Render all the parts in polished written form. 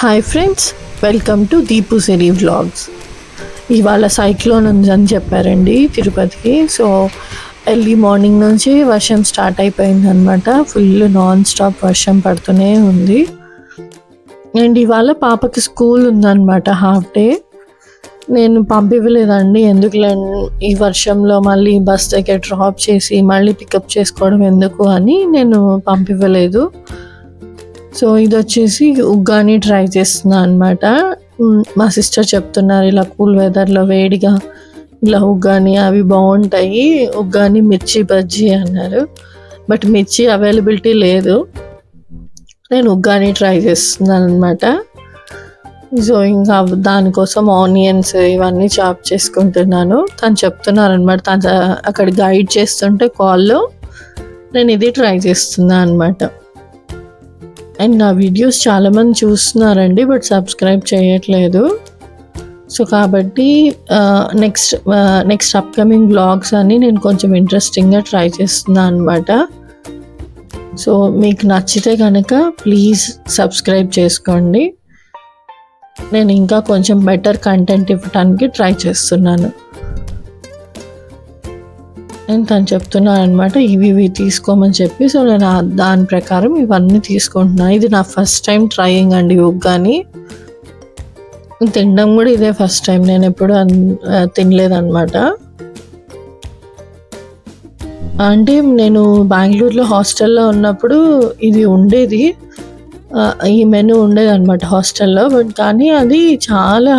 Hi friends, welcome to Deepu Siri vlogs. ఇవాళ cyclone ఉందని చెప్పారండి తిరుపతికి. సో ఎర్లీ మార్నింగ్ నుంచి వర్షం స్టార్ట్ అయిపోయింది అనమాట. ఫుల్ నాన్ స్టాప్ వర్షం పడుతూనే ఉంది. అండ్ ఇవాళ పాపకి స్కూల్ ఉందన్నమాట, హాఫ్ డే. నేను పంపివ్వలేదండి, ఎందుకు ఈ వర్షంలో మళ్ళీ బస్ దగ్గర డ్రాప్ చేసి మళ్ళీ పికప్ చేసుకోవడం ఎందుకు అని నేను పంపివ్వలేదు. సో ఇది వచ్చేసి ఉగ్గాని ట్రై చేస్తున్నా అనమాట. మా సిస్టర్ చెప్తున్నారు ఇలా కూల్ వెదర్లో వేడిగా ఇలా ఉగ్గాని అవి బాగుంటాయి, ఉగ్గాని మిర్చి బజ్జీ అన్నారు. బట్ మిర్చి అవైలబిలిటీ లేదు, నేను ఉగ్గాని ట్రై చేస్తున్నాను అనమాట. సో ఇంకా దానికోసం ఆనియన్స్ ఇవన్నీ చాప్ చేసుకుంటున్నాను. తను చెప్తున్నారు అనమాట, తను అక్కడ గైడ్ చేస్తుంటే కాల్లో నేను ఇది ట్రై చేస్తున్నాను అనమాట. అండ్ నా వీడియోస్ చాలామంది చూస్తున్నారండి, బట్ సబ్స్క్రైబ్ చేయట్లేదు. సో కాబట్టి నెక్స్ట్ అప్కమింగ్ వ్లాగ్స్ అని నేను కొంచెం ఇంట్రెస్టింగ్గా ట్రై చేస్తున్నాను అనమాట. సో మీకు నచ్చితే కనుక ప్లీజ్ సబ్స్క్రైబ్ చేసుకోండి. నేను ఇంకా కొంచెం బెటర్ కంటెంట్ ఇవ్వడానికి ట్రై చేస్తున్నాను. నేను తను చెప్తున్నాను అనమాట ఇవి తీసుకోమని చెప్పి. సో నేను దాని ప్రకారం ఇవన్నీ తీసుకుంటున్నాను. ఇది నా ఫస్ట్ టైం ట్రయింగ్ అండి ఉగ్గాని. తినడం కూడా ఇదే ఫస్ట్ టైం, నేను ఎప్పుడు తినలేదన్నమాట. అంటే నేను బెంగళూరులో హాస్టల్లో ఉన్నప్పుడు ఇది ఉండేది, ఈ మెనూ ఉండేది అనమాట హాస్టల్లో. బట్ కానీ అది చాలా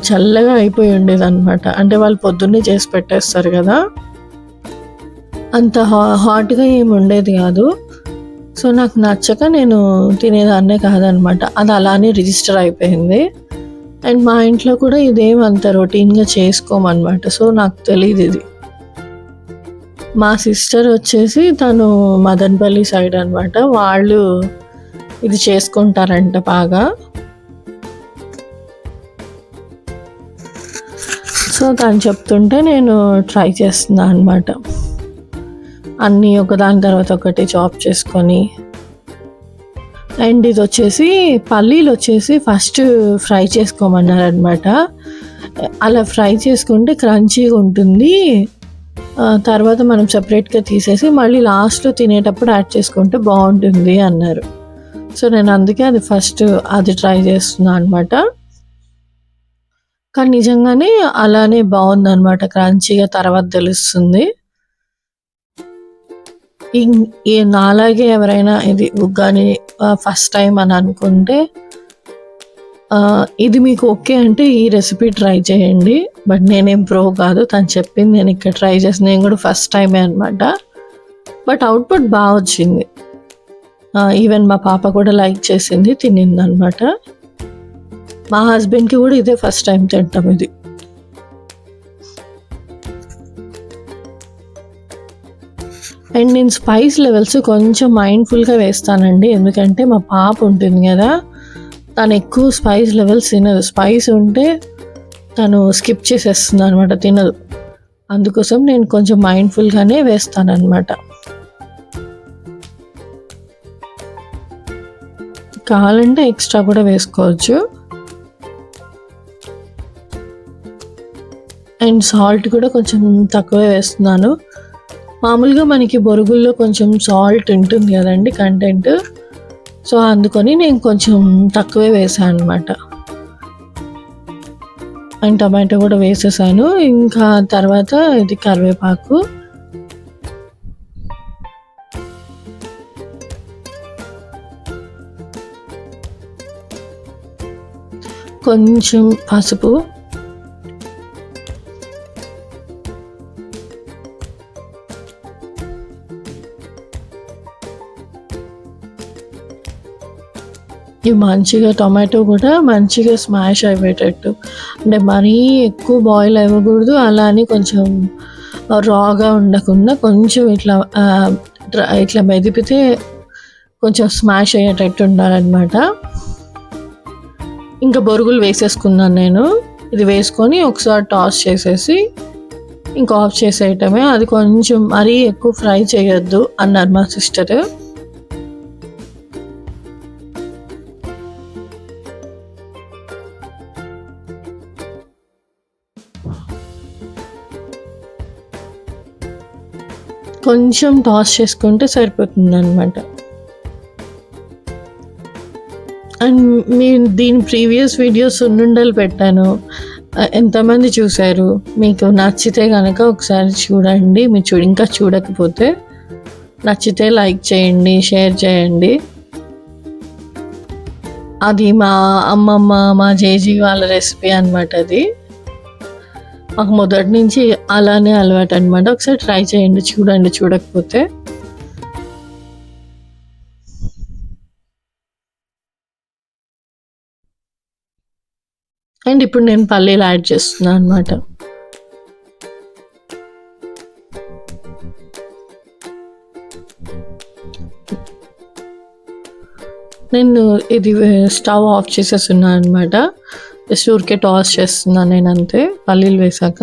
చల్లగా అయిపోయి ఉండేది అనమాట. అంటే వాళ్ళు పొద్దున్నే చేసి పెట్టేస్తారు కదా, అంత హాట్గా ఏమి ఉండేది కాదు. సో నాకు నచ్చక నేను తినేదాన్నే కాదనమాట. అది అలానే రిజిస్టర్ అయిపోయింది. అండ్ మా ఇంట్లో కూడా ఇదేం అంత రొటీన్గా చేసుకోమన్నమాట. సో నాకు తెలియదు ఇది. మా సిస్టర్ వచ్చేసి తను మదనపల్లి సైడ్ అనమాట, వాళ్ళు ఇది చేసుకుంటారంట బాగా. సో తను చెప్తుంటే నేను ట్రై చేస్తున్నాను అనమాట. అన్నీ ఒకదాని తర్వాత ఒకటి చాప్ చేసుకొని. అండ్ ఇది వచ్చేసి పల్లీలు వచ్చేసి ఫస్ట్ ఫ్రై చేసుకోమన్నారనమాట. అలా ఫ్రై చేసుకుంటే క్రంచీగా ఉంటుంది, తర్వాత మనం సపరేట్గా తీసేసి మళ్ళీ లాస్ట్లో తినేటప్పుడు యాడ్ చేసుకుంటే బాగుంటుంది అన్నారు. సో నేను అందుకే అది ఫస్ట్ అది ట్రై చేస్తున్నాను అనమాట. కానీ నిజంగానే అలానే బాగుందన్నమాట, క్రంచీగా తర్వాత తెలుస్తుంది. నాలాగే ఎవరైనా ఇది ఉగ్గాని ఫస్ట్ టైం అని అనుకుంటే ఇది మీకు ఓకే అంటే ఈ రెసిపీ ట్రై చేయండి. బట్ నేనేం ప్రో కాదు, తను చెప్పింది నేను ఇక్కడ ట్రై చేసి, నేను కూడా ఫస్ట్ టైమే అనమాట. బట్ అవుట్పుట్ బాగా వచ్చింది. ఈవెన్ మా పాప కూడా లైక్ చేసింది, తినింది అనమాట. మా హస్బెండ్కి కూడా ఇదే ఫస్ట్ టైం తింటాం ఇది. అండ్ నేను స్పైస్ లెవెల్స్ కొంచెం మైండ్ఫుల్గా వేస్తానండి, ఎందుకంటే మా పాప ఉంటుంది కదా, తను ఎక్కువ స్పైస్ లెవెల్స్ తినదు. స్పైస్ ఉంటే తను స్కిప్ చేసేస్తుంది అనమాట, తినదు. అందుకోసం నేను కొంచెం మైండ్ఫుల్గానే వేస్తాను అనమాట. కావాలంటే ఎక్స్ట్రా కూడా వేసుకోవచ్చు. అండ్ సాల్ట్ కూడా కొంచెం తక్కువే వేస్తున్నాను. మామూలుగా మనకి బొరుగుల్లో కొంచెం సాల్ట్ ఉంటుంది కదండి కంటెంట్, సో అందుకని నేను కొంచెం తక్కువే వేసాను అనమాట. అండ్ టమాటో కూడా వేసేసాను. ఇంకా తర్వాత ఇది కరివేపాకు, కొంచెం పసుపు, ఇవి మంచిగా టొమాటో కూడా మంచిగా స్మాష్ అయిపోయేటట్టు, అంటే మరీ ఎక్కువ బాయిల్ అవ్వకూడదు, అలా అని కొంచెం రాగా ఉండకుండా కొంచెం ఇట్లా మెదిపితే కొంచెం స్మాష్ అయ్యేటట్టు ఉండాలన్నమాట. ఇంకా బొరుగులు వేసేసుకున్నాను నేను. ఇది వేసుకొని ఒకసారి టాస్ చేసేసి ఇంకా ఆఫ్ చేసేయటమే. అది కొంచెం మరీ ఎక్కువ ఫ్రై చేయొద్దు అన్నారు మా సిస్టర్. కొంచెం టాస్ చేసుకుంటే సరిపోతుంది అనమాట. అండ్ నేను దీని ప్రీవియస్ వీడియోస్ సున్నుండలు పెట్టాను, ఎంతమంది చూశారు? మీకు నచ్చితే కనుక ఒకసారి చూడండి. మీరు ఇంకా చూడకపోతే నచ్చితే లైక్ చేయండి, షేర్ చేయండి. అది మా అమ్మమ్మ, మా జేజీ వాళ్ళ రెసిపీ అనమాట. అది మాకు మొదటి నుంచి అలానే అలవాటు అనమాట. ఒకసారి ట్రై చేయండి, చూడండి చూడకపోతే. అండ్ ఇప్పుడు నేను పల్లీలు యాడ్ చేస్తున్నాను అనమాట. నేను ఇది స్టవ్ ఆఫ్ చేసేస్తున్నాను అనమాట. జస్ట్ ఊరికే టాస్ చేస్తున్నాను నేను, అంతే. పల్లీలు వేసాక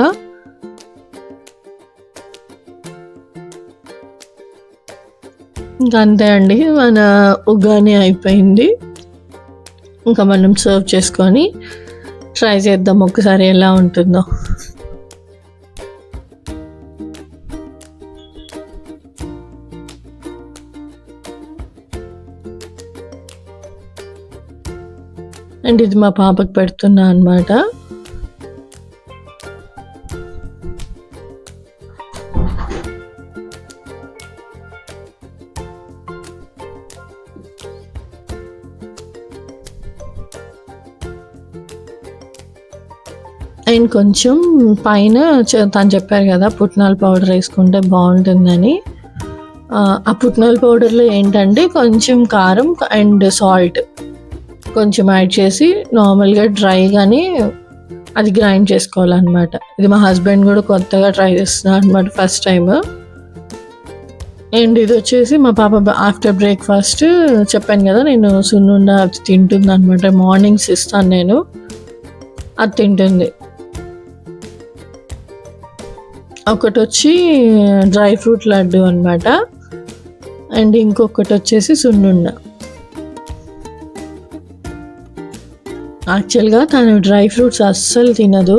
ఇంకా అంతే అండి, మన ఉగ్గాని అయిపోయింది. ఇంకా మనం సర్వ్ చేసుకొని ట్రై చేద్దాం ఒకసారి ఎలా ఉంటుందో. అండ్ ఇది మా పాపకు పెడుతున్నా అనమాట. అండ్ కొంచెం పైన తను చెప్పారు కదా పుట్నాల పౌడర్ వేసుకుంటే బాగుంటుందని. ఆ పుట్నాల పౌడర్లో ఏంటంటే కొంచెం కారం అండ్ సాల్ట్ కొంచెం యాడ్ చేసి నార్మల్గా డ్రైగానే అది గ్రైండ్ చేసుకోవాలన్నమాట. ఇది మా హస్బెండ్ కూడా కొత్తగా ట్రై చేస్తున్నారు అనమాట, ఫస్ట్ టైం. అండ్ ఇది వచ్చేసి మా పాప ఆఫ్టర్ బ్రేక్ఫాస్ట్ చెప్పాను కదా నేను సున్నుండ అది తింటుంది అనమాట. మార్నింగ్స్ ఇస్తాను నేను, అది తింటుంది. ఒకటి వచ్చి డ్రై ఫ్రూట్ లడ్డు అనమాట, అండ్ ఇంకొకటి వచ్చేసి సున్నుండ. యాక్చువల్గా తను డ్రై ఫ్రూట్స్ అస్సలు తినదు,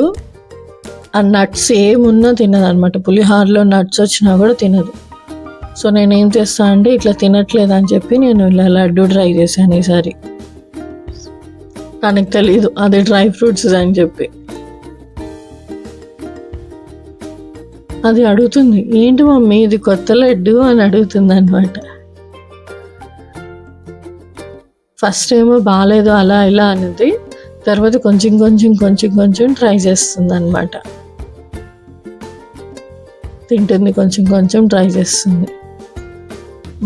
ఆ నట్స్ ఏమున్నా తినదు అనమాట. పులిహోరలో నట్స్ వచ్చినా కూడా తినదు. సో నేనేం చేస్తాను అంటే ఇట్లా తినట్లేదు అని చెప్పి నేను ఇలా లడ్డు ట్రై చేశాను ఈసారి. తనకు తెలీదు అది డ్రై ఫ్రూట్స్ అని చెప్పి. అది అడుగుతుంది, ఏంటి మమ్మీ ఇది కొత్త లడ్డు అని అడుగుతుంది అనమాట. ఫస్ట్ ఏమో బాగాలేదు అలా ఇలా అనేది, తర్వాత కొంచెం కొంచెం కొంచెం కొంచెం ట్రై చేస్తుంది అనమాట. తింటుంది, కొంచెం కొంచెం ట్రై చేస్తుంది,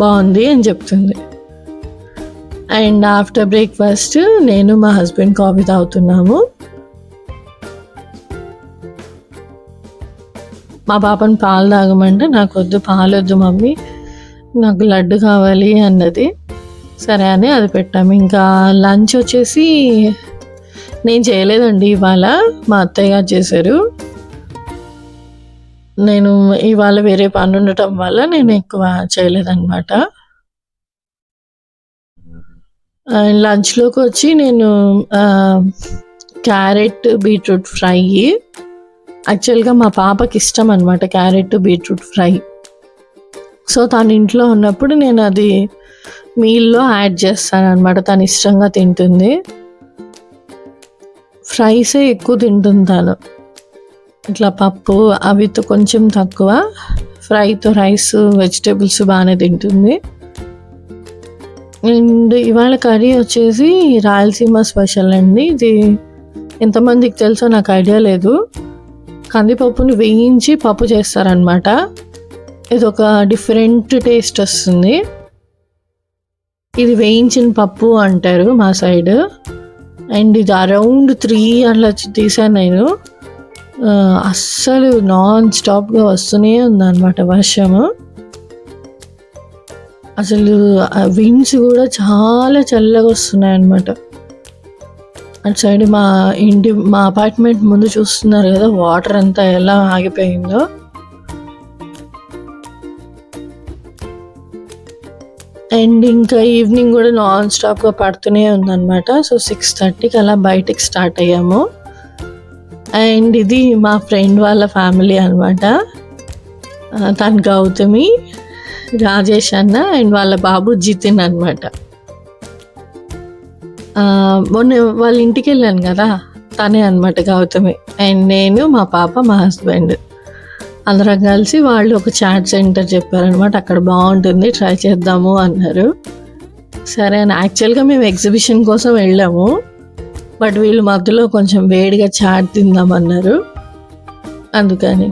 బాగుంది అని చెప్తుంది. అండ్ ఆఫ్టర్ బ్రేక్ఫాస్ట్ నేను మా హస్బెండ్ కాఫీ తాగుతున్నాము. మా పాపని పాలు తాగమంటే నాకు వద్దు, పాలు వద్దు మమ్మీ, నాకు లడ్డు కావాలి అన్నది. సరే అని అది పెట్టాము. ఇంకా లంచ్ వచ్చేసి నేను చేయలేదండి ఇవాళ, మా అత్తయ్య గారు చేశారు. నేను ఇవాళ వేరే పని ఉండటం వల్ల నేను ఎక్కువ చేయలేదన్నమాట. లంచ్లోకి వచ్చి నేను క్యారెట్ బీట్రూట్ ఫ్రై. యాక్చువల్గా మా పాపకి ఇష్టం అనమాట క్యారెట్ బీట్రూట్ ఫ్రై. సో తను ఇంట్లో ఉన్నప్పుడు నేను అది మీల్లో యాడ్ చేస్తాను అనమాట, తను ఇష్టంగా తింటుంది. ఫ్రైసే ఎక్కువ తింటుంది తను, ఇట్లా పప్పు అవితో కొంచెం తక్కువ, ఫ్రైతో రైస్ వెజిటేబుల్స్ బాగానే తింటుంది. అండ్ ఇవాళ కర్రీ వచ్చేసి రాయలసీమ స్పెషల్ అండి. ఇది ఎంతమందికి తెలుసో నాకు ఐడియా లేదు. కందిపప్పుని వేయించి పప్పు చేస్తారనమాట. ఇది ఒక డిఫరెంట్ టేస్ట్ వస్తుంది. ఇది వేయించిన పప్పు అంటారు మా సైడ్. అండ్ ఇది అరౌండ్ 3 అట్లా తీసాను నేను. అస్సలు నాన్ స్టాప్గా వస్తూనే ఉందన్నమాట వర్షము. అసలు విండ్స్ కూడా చాలా చల్లగా వస్తున్నాయి అన్నమాట. అటు సైడ్ మా అపార్ట్మెంట్ ముందు చూస్తున్నారు కదా వాటర్ అంతా ఎలా ఆగిపోయిందో. అండ్ ఇంకా ఈవినింగ్ కూడా నాన్ స్టాప్గా పడుతూనే ఉందన్నమాట. సో 6:30కి అలా బయటికి స్టార్ట్ అయ్యాము. అండ్ ఇది మా ఫ్రెండ్ వాళ్ళ ఫ్యామిలీ అనమాట. తను గౌతమి, రాజేష్ అన్న అండ్ వాళ్ళ బాబు జితిన్ అనమాట. మొన్న వాళ్ళ ఇంటికి వెళ్ళాను కదా, తనే అనమాట గౌతమి. అండ్ నేను, మా పాప, మా హస్బెండ్ అందరం కలిసి వాళ్ళు ఒక చాట్ సెంటర్ చెప్పారనమాట. అక్కడ బాగుంటుంది, ట్రై చేద్దాము అన్నారు. సరే అని యాక్చువల్గా మేము ఎగ్జిబిషన్ కోసం వెళ్ళాము, బట్ వీళ్ళు మధ్యలో కొంచెం వేడిగా చాట్ తిందామన్నారు. అందుకని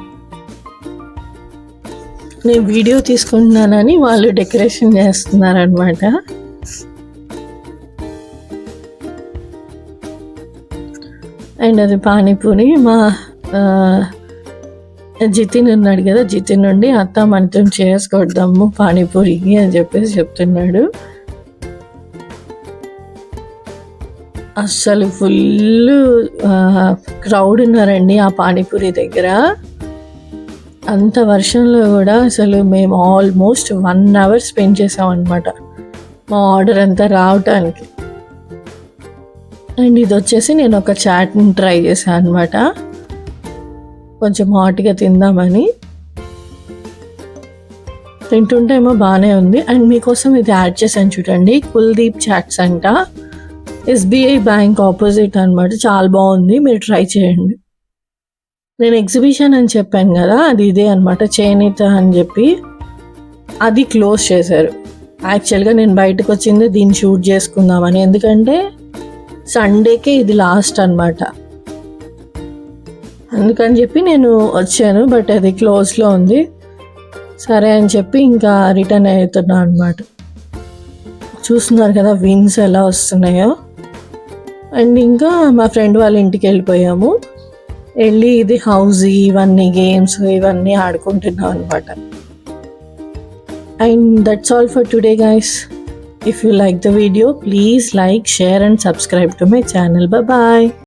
నేను వీడియో తీసుకుంటున్నానని వాళ్ళు డెకరేషన్ చేస్తున్నారనమాట. అండ్ అది పానీపూరి. మా జితిన్ ఉన్నాడు కదా, జితిన్ నుండి అత్త మనతో చేసుకొద్దాము పానీపూరికి అని చెప్పేసి చెప్తున్నాడు. అస్సలు ఫుల్ క్రౌడ్ ఉన్నారండి ఆ పానీపూరి దగ్గర. అంత వర్షంలో కూడా అసలు మేము ఆల్మోస్ట్ 1 hour స్పెండ్ చేసామన్నమాట మా ఆర్డర్ అంతా రావటానికి. అండ్ ఇది వచ్చేసి నేను ఒక చాట్ని ట్రై చేశాను అనమాట, కొంచెం హాట్గా తిందామని. తింటుంటే ఏమో బాగానే ఉంది. అండ్ మీకోసం ఇది యాడ్ చేశాను చూడండి, కుల్దీప్ చాట్స్ అంట, SBI బ్యాంక్ ఆపోజిట్ అనమాట. చాలా బాగుంది, మీరు ట్రై చేయండి. నేను ఎగ్జిబిషన్ అని చెప్పాను కదా, అది ఇదే అనమాట, చేనేత అని చెప్పి. అది క్లోజ్ చేశారు. యాక్చువల్గా నేను బయటకు వచ్చింది దీన్ని షూట్ చేసుకుందామని, ఎందుకంటే సండేకే ఇది లాస్ట్ అనమాట. అందుకని చెప్పి నేను వచ్చాను, బట్ అది క్లోజ్లో ఉంది. సరే అని చెప్పి ఇంకా రిటర్న్ అవుతున్నా అనమాట. చూస్తున్నారు కదా విండ్స్ ఎలా వస్తున్నాయో. అండ్ ఇంకా మా ఫ్రెండ్ వాళ్ళ ఇంటికి వెళ్ళిపోయాము. వెళ్ళి ఇది హౌస్, ఇవన్నీ గేమ్స్ ఇవన్నీ ఆడుకుంటున్నాం అనమాట. And that's all for today guys. If you like the video, please like, share and subscribe to my channel. Bye bye.